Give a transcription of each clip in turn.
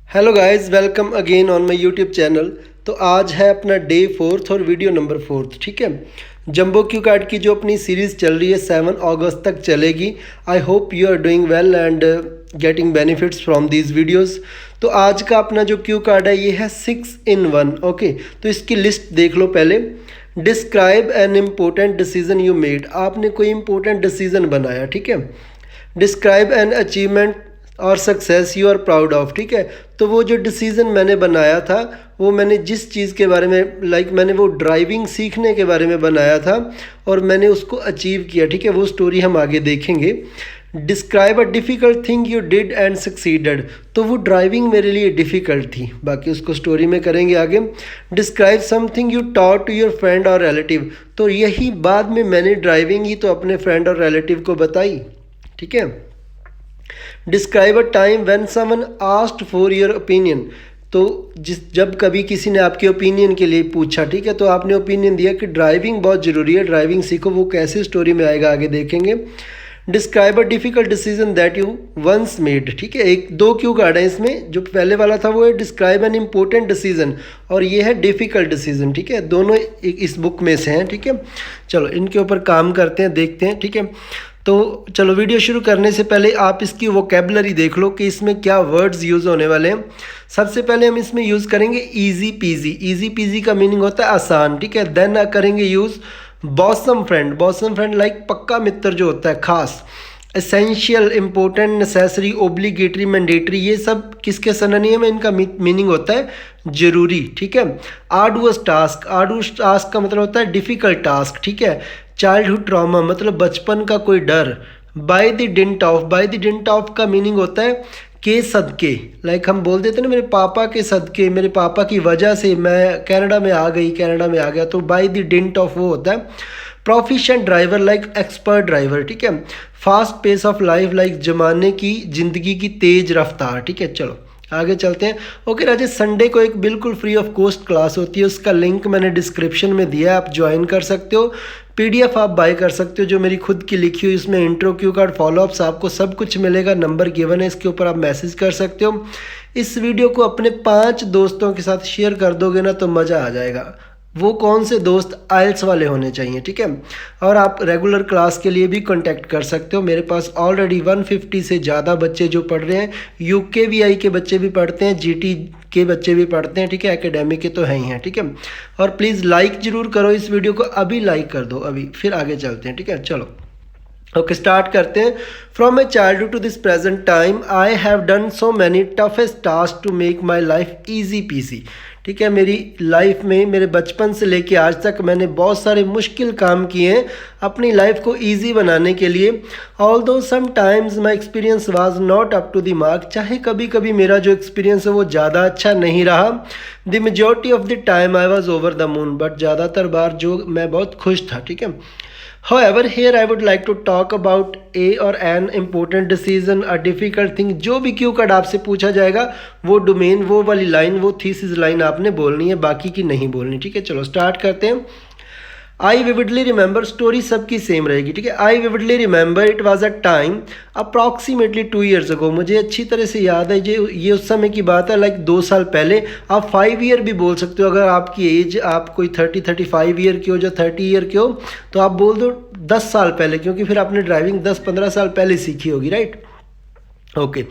Hello guys, welcome again on my YouTube channel. तो आज है अपना डे 4 और वीडियो नंबर 4, ठीक है। जंबो क्यू कार्ड की जो अपनी सीरीज़ चल रही है 7 अगस्त तक चलेगी। I hope you are doing well and getting benefits from these videos. तो आज का अपना जो क्यू कार्ड है ये है 6 in 1। ओके, तो इसकी लिस्ट देख लो पहले। Describe an important decision you made. आपने कोई इम्पोर्टेंट डिसीजन बनाया, ठीक है। डिस्क्राइब एन अचीवमेंट और success you are proud of, ठीक है। तो वो जो डिसीज़न मैंने बनाया था वो मैंने जिस चीज़ के बारे में मैंने वो ड्राइविंग सीखने के बारे में बनाया था और मैंने उसको अचीव किया, ठीक है। वो स्टोरी हम आगे देखेंगे। Describe a difficult thing you did and succeeded. तो वो ड्राइविंग मेरे लिए डिफ़िकल्ट थी, बाकी उसको स्टोरी में करेंगे आगे। Describe something you taught to your friend और रिलेटिव। तो यही बाद में मैंने ड्राइविंग ही तो अपने फ्रेंड और रिलेटिव को बताई, ठीक है। Describe a time when someone asked for your opinion. तो जब कभी किसी ने आपके ओपिनियन के लिए पूछा, ठीक है, तो आपने ओपिनियन दिया कि ड्राइविंग बहुत ज़रूरी है, ड्राइविंग सीखो। वो कैसे स्टोरी में आएगा आगे देखेंगे। Describe a difficult decision that you once made, ठीक है। एक दो क्यू कार्ड है इसमें। जो पहले वाला था वो है डिस्क्राइब एन इम्पोर्टेंट डिसीजन और ये है डिफ़िकल्ट डिसीजन, ठीक है। दोनों इस बुक में से हैं, ठीक है। चलो इनके ऊपर काम करते हैं, देखते हैं, ठीक है। तो चलो वीडियो शुरू करने से पहले आप इसकी वोकेबलरी देख लो कि इसमें क्या वर्ड्स यूज़ होने वाले हैं। सबसे पहले हम इसमें यूज़ करेंगे ईजी पीजी। ईजी पीजी का मीनिंग होता है आसान, ठीक है। देन करेंगे use bosom friend. Bosom friend like पक्का मित्र जो होता है, खास। Essential, important, necessary, obligatory, mandatory, ये सब किसके सिनोनिम है? इनका मीनिंग होता है जरूरी, ठीक है। Arduous task. आर्डुअस टास्क का मतलब होता है डिफ़िकल्ट टास्क, ठीक है। चाइल्डहुड ट्रॉमा मतलब बचपन का कोई डर। By the didn't of. By the didn't of का मीनिंग होता है के सदके। लाइक हम बोल देते ना, मेरे पापा के सदके, मेरे पापा की वजह से मैं कनाडा में आ गई, कनाडा में आ गया। तो बाय द डिंट ऑफ वो होता है। Proficient driver like expert driver, ठीक है। Fast pace of life like जमाने की ज़िंदगी की तेज़ रफ्तार, ठीक है। चलो आगे चलते हैं। ओके राजेश, संडे को एक बिल्कुल फ्री ऑफ कॉस्ट क्लास होती है, उसका लिंक मैंने डिस्क्रिप्शन में दिया है, आप ज्वाइन कर सकते हो। पीडीएफ आप बाय कर सकते हो जो मेरी खुद की लिखी हुई, इसमें इंट्रो क्यू कार्ड, फॉलोअप्स, आपको सब कुछ मिलेगा। नंबर गिवन है, इसके ऊपर आप मैसेज कर सकते हो। इस वीडियो को अपने 5 दोस्तों के साथ शेयर कर दोगे ना तो मज़ा आ जाएगा। वो कौन से दोस्त? आइल्स वाले होने चाहिए, ठीक है। और आप रेगुलर क्लास के लिए भी कांटेक्ट कर सकते हो। मेरे पास ऑलरेडी 150 से ज़्यादा बच्चे जो पढ़ रहे हैं। यूकेवीआई के बच्चे भी पढ़ते हैं, जीटी के बच्चे भी पढ़ते हैं, ठीक है। एकेडमिक के तो हैं ही हैं, ठीक है। और प्लीज़ लाइक ज़रूर करो इस वीडियो को, अभी लाइक कर दो अभी, फिर आगे चलते हैं, ठीक है। चलो ओके, स्टार्ट करते हैं। From my childhood to this present time I have done so many toughest task to make my life easy peasy, ठीक है। मेरी लाइफ में मेरे बचपन से लेके आज तक मैंने बहुत सारे मुश्किल काम किए हैं अपनी लाइफ को ईजी बनाने के लिए। Although sometimes my experience was not up to the mark. चाहे कभी कभी मेरा जो एक्सपीरियंस है वो ज़्यादा अच्छा नहीं रहा। The majority of the time I was over the moon. But ज़्यादातर बार जो मैं बहुत खुश था, ठीक है। However, here I would like to talk about a or an important decision, a difficult thing। जो भी क्यू कार्ड आपसे पूछा जाएगा वो डोमेन, वो वाली लाइन, वो थीसिस लाइन आपने बोलनी है, बाकी की नहीं बोलनी, ठीक है। चलो स्टार्ट करते हैं। आई विविडली रिमेंबर, स्टोरी सबकी सेम रहेगी, ठीक है। I vividly remember it was a time approximately 2 years ago। मुझे अच्छी तरह से याद है, ये उस समय की बात है, लाइक 2 साल पहले। आप 5 year भी बोल सकते हो। अगर आपकी एज, आप कोई 30-35 year की हो, जो 30 year के हो, तो आप बोल दो 10 साल पहले, क्योंकि फिर आपने ड्राइविंग 10-15 साल पहले सीखी होगी, राइट। ओके,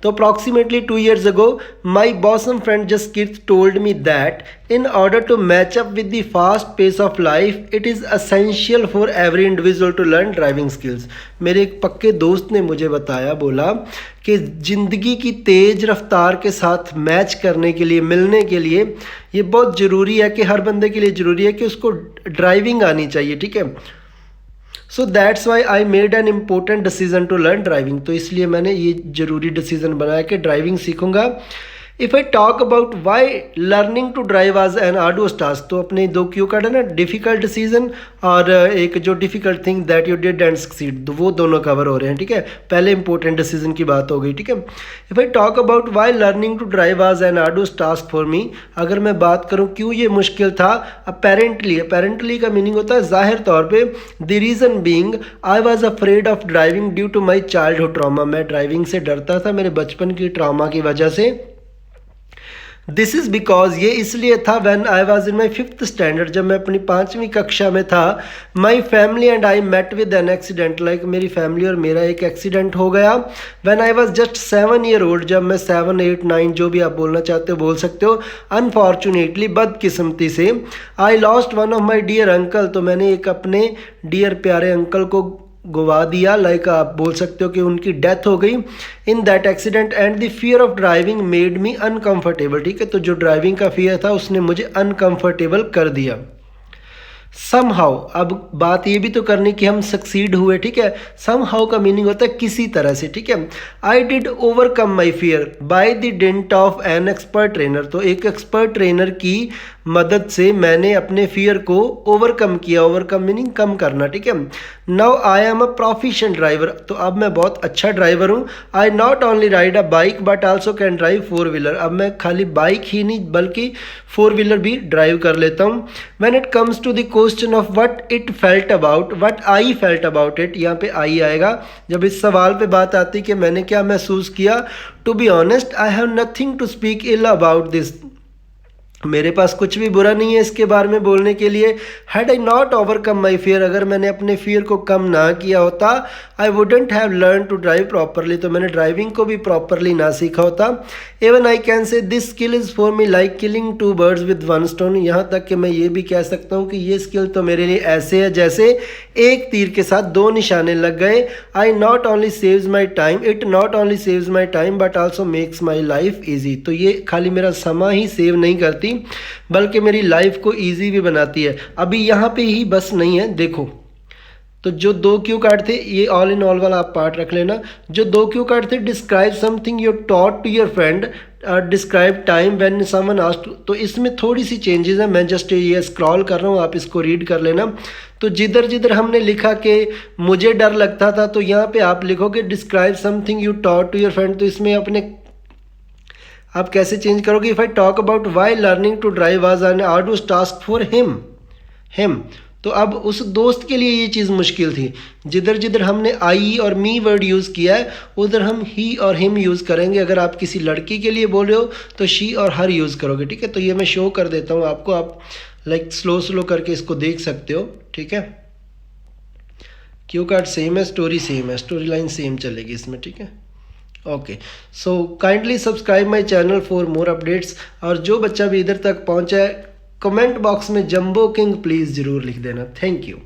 तो approximately 2 years ago my bosom friend Jaskit told me that in order to match up with the fast pace of life it is essential for every individual to learn driving skills। मेरे एक पक्के दोस्त ने मुझे बताया, बोला कि ज़िंदगी की तेज़ रफ्तार के साथ मैच करने के लिए, मिलने के लिए ये बहुत ज़रूरी है कि हर बंदे के लिए ज़रूरी है कि उसको ड्राइविंग आनी चाहिए, ठीक है। So that's why I made an important decision to learn driving. तो इसलिए मैंने ये ज़रूरी डिसीजन बनाया कि ड्राइविंग सीखूंगा। If I talk about why learning to drive is an arduous task, तो अपने 2 क्यू कार्ड है ना, डिफ़िकल्ट डिसीजन और एक जो difficult thing that you did and succeed, वो दोनों कवर हो रहे हैं, ठीक है। पहले इंपॉर्टेंट डिसीजन की बात हो गई, ठीक है। If I talk about why learning to drive is an arduous task for me, अगर मैं बात करूँ क्यों ये मुश्किल था, अपेरेंटली। अपेरेंटली का मीनिंग होता है ज़ाहिर तौर पर। The reason being I was afraid of driving due to my childhood trauma. मैं ड्राइविंग से डरता था मेरे बचपन की ट्रामा की वजह से। दिस इज़ बिकॉज ये इसलिए था when I was in my 5th standard, जब मैं अपनी 5वीं कक्षा में था। My family and I met with an accident, like मेरी फैमिली और मेरा एक एक्सीडेंट हो गया। When I was just 7 year old, जब मैं 7, 8, 9 जो भी आप बोलना चाहते हो बोल सकते हो। अनफॉर्चुनेटली, बदकिस्मती से, I lost one of my dear uncle, तो मैंने एक अपने डियर प्यारे अंकल को गवा दिया, लाइक आप बोल सकते हो कि उनकी डेथ हो गई in that accident. And the fear of driving made me uncomfortable, ठीक है, तो जो ड्राइविंग का फियर था उसने मुझे अनकंफर्टेबल कर दिया। समहाउ, अब बात ये भी तो करनी कि हम सक्सीड हुए, ठीक है। समहाउ का मीनिंग होता है किसी तरह से, ठीक है। I did overcome my fear by the dent of an expert trainer, तो एक एक्सपर्ट ट्रेनर की मदद से मैंने अपने फियर को ओवरकम किया। ओवरकम मीनिंग कम करना, ठीक है। Now I am a proficient driver, तो अब मैं बहुत अच्छा ड्राइवर हूँ। I not only ride a bike but also can drive 4 wheeler, अब मैं खाली बाइक ही नहीं बल्कि 4 व्हीलर भी ड्राइव कर लेता हूँ। When it comes to the question of what it felt about, what I felt about it, यहाँ पे आई आएगा जब इस सवाल पे बात आती कि मैंने क्या महसूस किया। To be honest I have nothing to speak ill about this, मेरे पास कुछ भी बुरा नहीं है इसके बारे में बोलने के लिए। Had I not overcome my fear, अगर मैंने अपने फियर को कम ना किया होता, I wouldn't have learn to drive properly, तो मैंने ड्राइविंग को भी प्रॉपरली ना सीखा होता। Even I can say this skill is for me like killing 2 birds with 1 stone, यहाँ तक कि मैं ये भी कह सकता हूँ कि ये स्किल तो मेरे लिए ऐसे है जैसे एक तीर के साथ 2 निशाने लग गए। I not only saves my time, it not only saves my time but also makes my life easy, तो ये खाली मेरा समय ही सेव नहीं करती बल्कि मेरी लाइफ को इजी भी बनाती है। अभी यहाँ पे ही बस नहीं है, देखो तो जो 2 क्यू कार्ड थे, ये ऑल इन ऑल वाला आप पार्ट रख लेना। जो 2 क्यू कार्ड थे, describe something you taught to your friend, describe time when someone asked, तो इसमें थोड़ी सी चेंजेस है, मैं जस्ट ये स्क्रॉल कर रहा हूँ, आप इसको रीड कर लेना। तो जिधर जिधर हमने लिखा कि मुझे डर लगता था, तो यहाँ पे आप लिखोगे describe something you taught to your friend, तो इसमें अपने आप कैसे चेंज करोगे। If I talk about why learning to drive was an arduous task for him, तो अब उस दोस्त के लिए ये चीज़ मुश्किल थी। जिधर जिधर हमने आई और मी वर्ड यूज़ किया है उधर हम ही और हिम यूज़ करेंगे। अगर आप किसी लड़की के लिए बोल रहे हो तो शी और हर यूज़ करोगे, ठीक है। तो ये मैं शो कर देता हूँ आपको, आप लाइक स्लो करके इसको देख सकते हो, ठीक है। क्यू कार्ड सेम है, स्टोरी सेम है, स्टोरी लाइन सेम चलेगी इसमें, ठीक है। Okay, so kindly subscribe my channel for more updates. और जो बच्चा भी इधर तक पहुंचा है, कमेंट बॉक्स में जंबो किंग प्लीज़ ज़रूर लिख देना। Thank you.